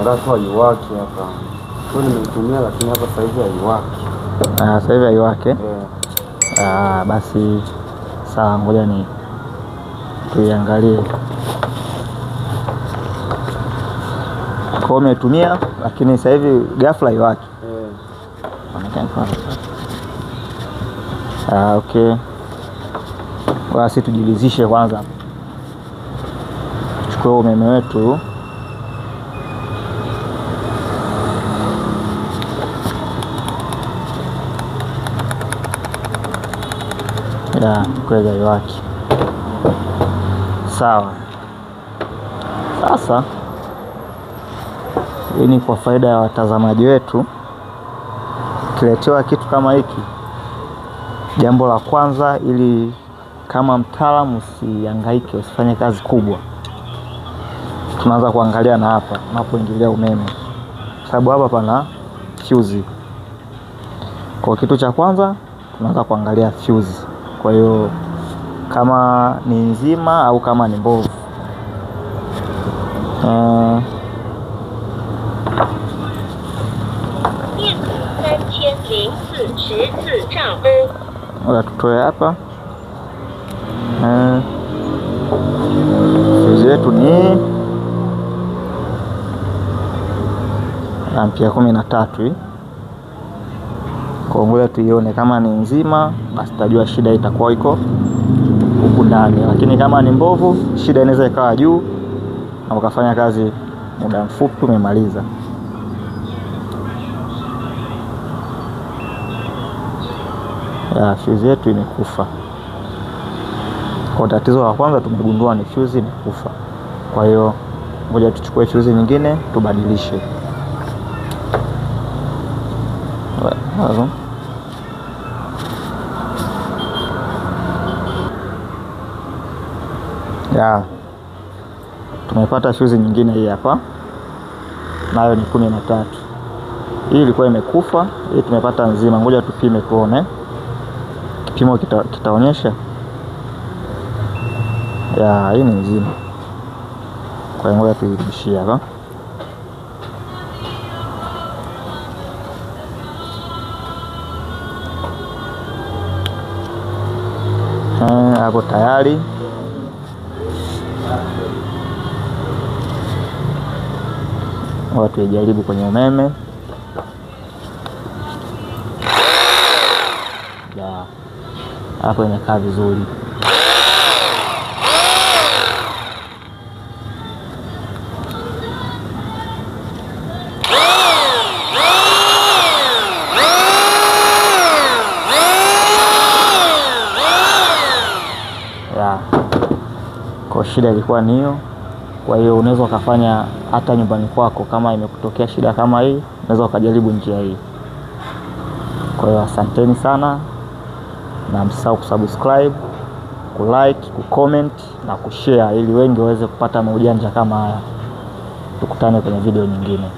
Alafu haiwaki hapa. Kwa nimeitumia lakini hapa sasa hivi haiwaki. Sasa hivi haiwaki. Basi sawa, ngoja ni tuiangalie. Kwa umetumia lakini sasa hivi ghafla haiwaki. Okay. Basi tujilizishe kwanza. Chukua umeme wetu. Kweli haiwaki. Sawa. Sasa hii ni kwa faida ya watazamaji wetu. Kiletewa kitu kama hiki, jambo la kwanza, ili kama mtaalamu usihangaike, usifanye kazi kubwa, tunaanza kuangalia na hapa unapoingilia umeme, sababu hapa pana fuse. Kwa kitu cha kwanza tunaanza kuangalia fuse. Kwa hiyo kama ni nzima au kama ni mbovu. Tutoe hapa. Fuse yetu ni ampia 13 hii. Kwa ngoja tuione, kama ni nzima basi tutajua shida itakuwa iko huku ndani, lakini kama ni mbovu shida inaweza ikawa juu na ukafanya kazi muda mfupi umemaliza. Fuse yetu imekufa. Kwa tatizo la kwanza tumegundua ni fuse imekufa. Kwa hiyo ngoja tuchukue fuse nyingine tubadilishe. Tumepata fuse nyingine hii hapa, nayo ni 13. Hii ilikuwa imekufa, hii tumepata nzima. Ngoja tupime tuone. Kipimo kitaonyesha. Hii ni nzima. Kwa hiyo ngoja tuirudishie hapa. Hapo tayari. Watu wajaribu kwenye umeme. Hapo imekaa vizuri. Kwa shida ilikuwa ni hiyo. Kwa hiyo unaweza ukafanya hata nyumbani kwako, kama imekutokea shida kama hii, unaweza ukajaribu njia hii. Kwa hiyo asanteni sana, na msisahau kusubscribe, kulike, kucomment na kushare ili wengi waweze kupata maujanja kama haya. Tukutane kwenye video nyingine.